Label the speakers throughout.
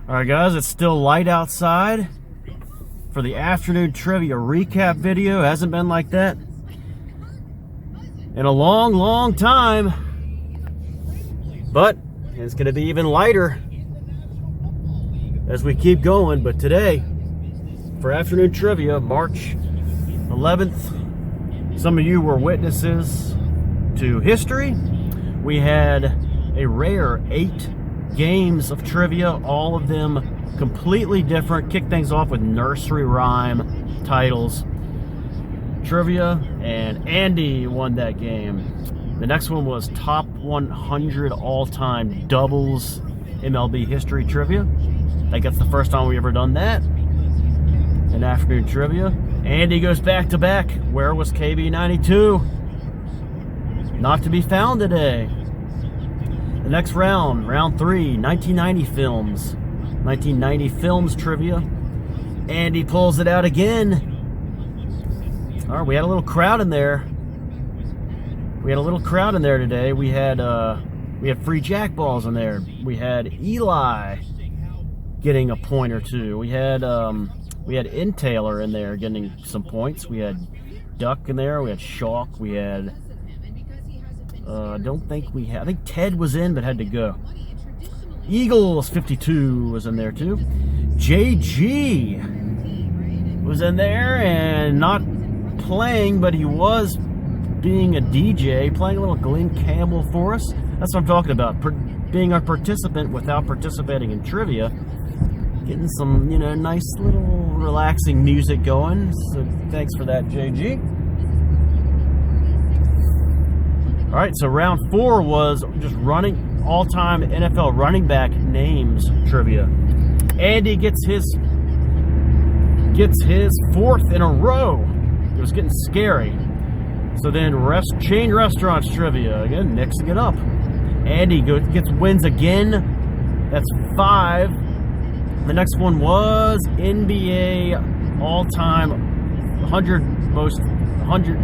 Speaker 1: Alright guys, it's still light outside for the afternoon trivia recap video. Hasn't been like that in a long time. But it's going to be even lighter as we keep going. But today, for afternoon trivia, March 11th, some of you were witnesses to history. We had a rare 8 games of trivia, all of them completely different. Kick things off with nursery rhyme titles trivia, and Andy won that game. The next one was top 100 all-time doubles MLB history trivia. I think that's the first time we ever done that in afternoon trivia. Andy goes back to back. Where was KB92? Not to be found today. The next round, round 3, 1990 films. 1990 films trivia. Andy pulls it out again. All right, we had a little crowd in there. We had a little crowd in there today. We had free jackballs in there. We had Eli getting a point or two. We had Intailer in there getting some points. We had Duck in there. We had Shalk. We had I think Ted was in but had to go. Eagles 52 was in there too. JG was in there and not playing, but he was being a DJ, playing a little Glenn Campbell for us. That's what I'm talking about. Being a participant without participating in trivia. Getting some, nice little relaxing music going. So thanks for that, JG. All right, so round 4 was just running all-time NFL running back names trivia. Andy gets his 4th in a row. It was getting scary. So then chain restaurants trivia, again, mixing it up. Andy wins again. That's 5. The next one was NBA all-time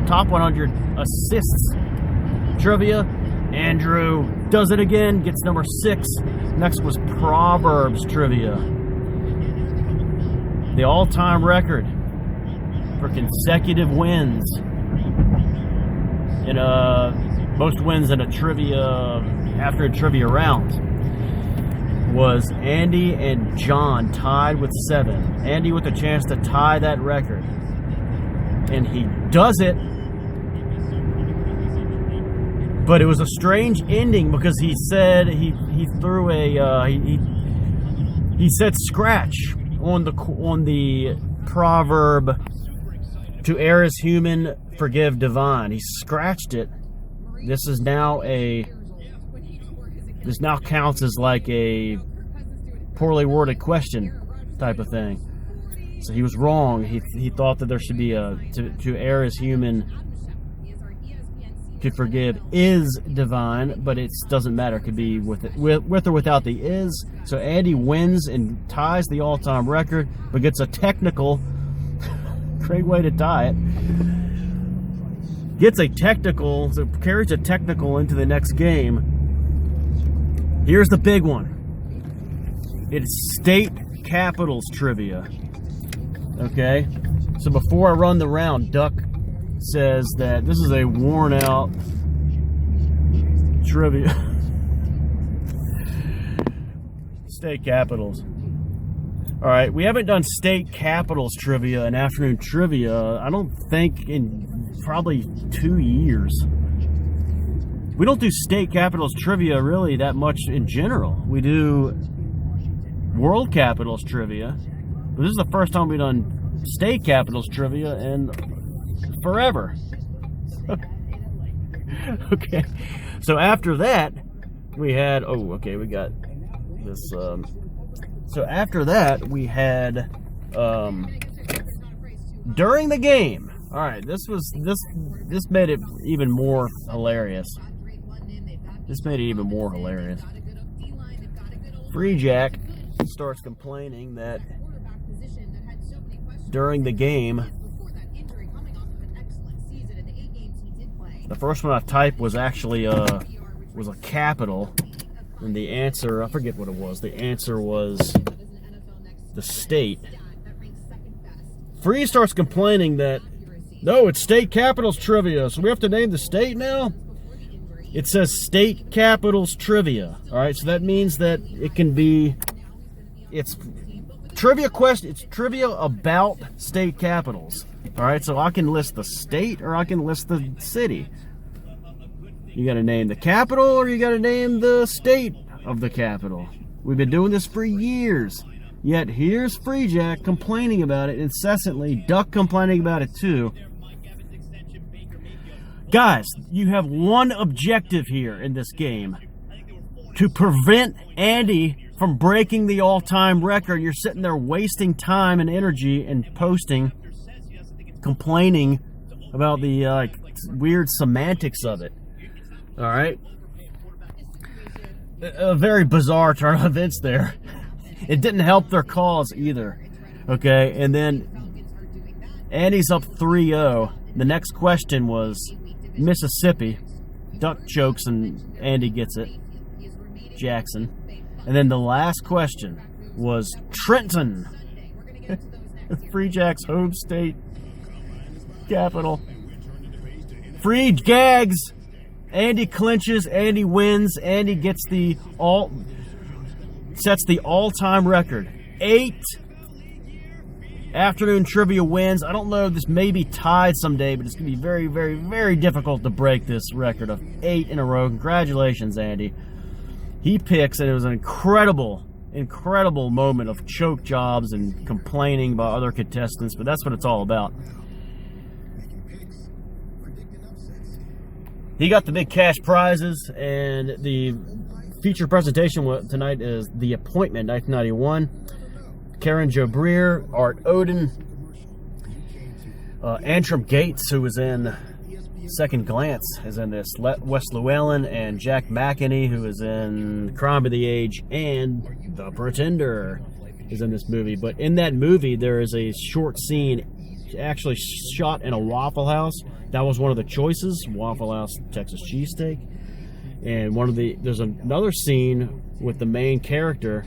Speaker 1: top 100 assists trivia. Andrew does it again, gets number 6. Next was Proverbs trivia. The all-time record for consecutive wins in most wins in a trivia after a trivia round was Andy and John, tied with 7. Andy with a chance to tie that record, and he does it. But it was a strange ending because he said he threw a he said scratch on the proverb, to err is human, forgive divine. He scratched it. This now counts as like a poorly worded question type of thing. So he was wrong. He thought that there should be to err is human, to forgive is divine, but it doesn't matter. It could be with or without the is. So Andy wins and ties the all-time record, but gets a technical. Great way to tie it. Gets a technical, so carries a technical into the next game. Here's the big one. It's state capitals trivia. Okay? So before I run the round, Duck says that this is a worn out trivia. State capitals. Alright, we haven't done state capitals trivia and afternoon trivia, I don't think, in probably 2 years. We don't do state capitals trivia really that much in general. We do world capitals trivia, but this is the first time we've done state capitals trivia in forever. Okay, so after that we had we got this so after that we had during the game. All right, this made it even more hilarious. Free Jack starts complaining that during the game, the first one I typed was actually was a capital, and the answer, I forget what it was. The answer was the state. Free starts complaining that, no, it's state capitals trivia, so we have to name the state now? It says state capitals trivia. All right, so that means that it can be, it's trivia question, it's trivia about state capitals. All right, so I can list the state or I can list the city. You got to name the capital or you got to name the state of the capital. We've been doing this for years. Yet here's Freejack complaining about it incessantly. Duck complaining about it too. Guys, you have one objective here in this game. To prevent Andy from breaking the all-time record. You're sitting there wasting time and energy and posting, complaining about the weird semantics of it. All right? A very bizarre turn of events there. It didn't help their cause either. Okay, and then Andy's up 3-0. The next question was Mississippi. Duck chokes and Andy gets it. Jackson. And then the last question was Trenton. Freejack's home state capital. Free gags. Andy clinches. Andy wins. Andy gets sets the all-time record. 8 afternoon trivia wins. I don't know, this may be tied someday, but it's going to be very, very, very difficult to break this record of 8 in a row. Congratulations, Andy. He picks, and it was an incredible moment of choke jobs and complaining about other contestants, but that's what it's all about. He got the big cash prizes, and the feature presentation tonight is The Appointment, 1991. Karen Jobrier, Art Odin, Antrim Gates, who was in Second Glance, is in this. Wes Llewellyn and Jack McEnany, who is in Crime of the Age, and The Pretender is in this movie. But in that movie, there is a short scene actually shot in a Waffle House. That was one of the choices, Waffle House Texas cheesesteak. And there's another scene with the main character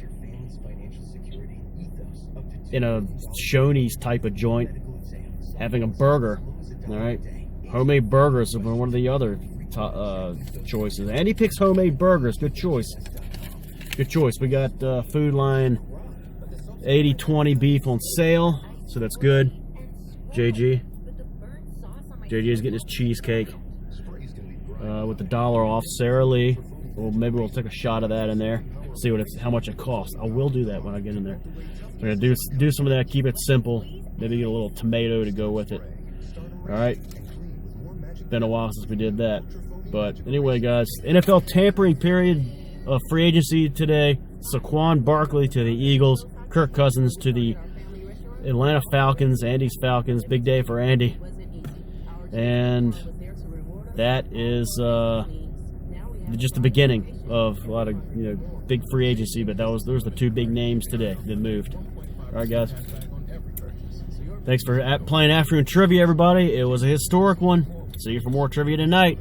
Speaker 1: in a Shoney's type of joint having a burger. All right, homemade burgers are one of the other choices. And he picks homemade burgers. Good choice. Good choice. We got Food Lion 80/20 beef on sale, so that's good. JG is getting his cheesecake with the $1 off. Sara Lee. Well, maybe we'll take a shot of that in there. See how much it costs. I will do that when I get in there. We're gonna do some of that. Keep it simple. Maybe get a little tomato to go with it. All right. Been a while since we did that. But anyway, guys, NFL tampering period of free agency today. Saquon Barkley to the Eagles. Kirk Cousins to the Atlanta Falcons. Andy's Falcons. Big day for Andy. And that is just the beginning of a lot of big free agency. But those are the two big names today that moved. All right, guys. Thanks for playing Afternoon Trivia, everybody. It was a historic one. See you for more trivia tonight.